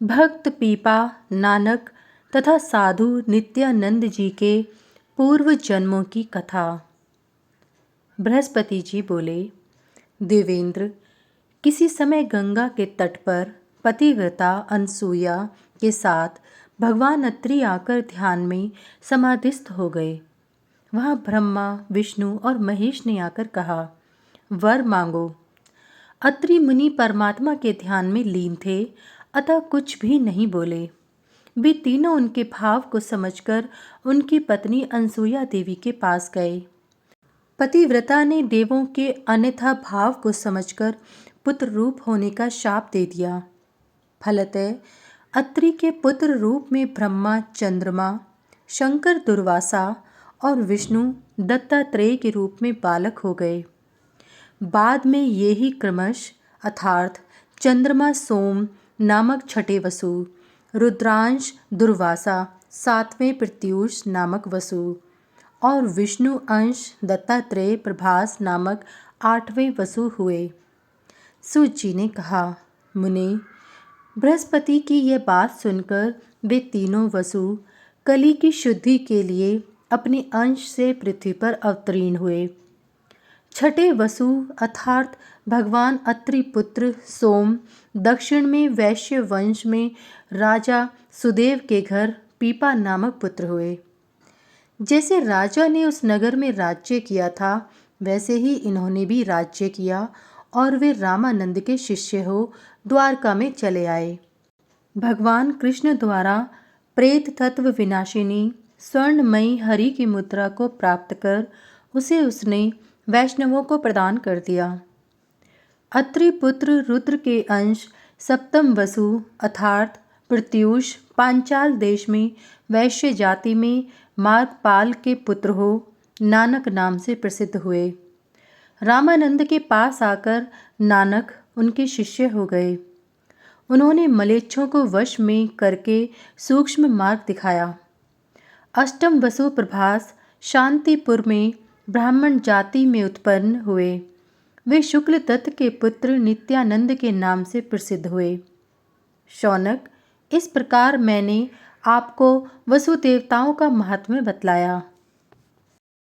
भक्त पीपा, नानक तथा साधु नित्यानंद जी के पूर्व जन्मों की कथा। बृहस्पति जी बोले, देवेंद्र, किसी समय गंगा के तट पर पतिव्रता अनसुईया के साथ भगवान अत्रि आकर ध्यान में समाधिस्थ हो गए। वहाँ ब्रह्मा, विष्णु और महेश ने आकर कहा, वर मांगो। अत्रि मुनि परमात्मा के ध्यान में लीन थे, अतः कुछ भी नहीं बोले। वे तीनों उनके भाव को समझकर उनकी पत्नी अनसुईया देवी के पास गए। पतिव्रता ने देवों के अन्यथा भाव को समझकर पुत्र रूप होने का शाप दे दिया। फलतः अत्रि के पुत्र रूप में ब्रह्मा चंद्रमा, शंकर दुर्वासा और विष्णु दत्तात्रेय के रूप में बालक हो गए। बाद में ये ही क्रमश अर्थात चंद्रमा सोम नामक छठे वसु, रुद्रांश दुर्वासा सातवें प्रत्यूष नामक वसु और विष्णु अंश दत्तात्रेय प्रभास नामक आठवें वसु हुए। सूत जी ने कहा, मुने, बृहस्पति की यह बात सुनकर वे तीनों वसु कली की शुद्धि के लिए अपने अंश से पृथ्वी पर अवतीर्ण हुए। छठे वसु अर्थात भगवान अत्रि पुत्र सोम दक्षिण में वैश्य वंश में राजा सुदेव के घर पीपा नामक पुत्र हुए। जैसे राजा ने उस नगर में राज्य किया था, वैसे ही इन्होंने भी राज्य किया और वे रामानंद के शिष्य हो द्वारका में चले आए। भगवान कृष्ण द्वारा प्रेत तत्व विनाशिनी स्वर्णमयी हरि की मुद्रा को प्राप्त कर उसे उसने वैष्णवों को प्रदान कर दिया। अत्रि पुत्र रुद्र के अंश सप्तम वसु अर्थात प्रत्यूष पांचाल देश में वैश्य जाति में मार्गपाल के पुत्र हो नानक नाम से प्रसिद्ध हुए। रामानंद के पास आकर नानक उनके शिष्य हो गए। उन्होंने मलेच्छों को वश में करके सूक्ष्म मार्ग दिखाया। अष्टम वसु प्रभास शांतिपुर में ब्राह्मण जाति में उत्पन्न हुए। वे शुक्ल दत्त के पुत्र नित्यानंद के नाम से प्रसिद्ध हुए। शौनक, इस प्रकार मैंने आपको वसु देवताओं का महात्म्य बतलाया।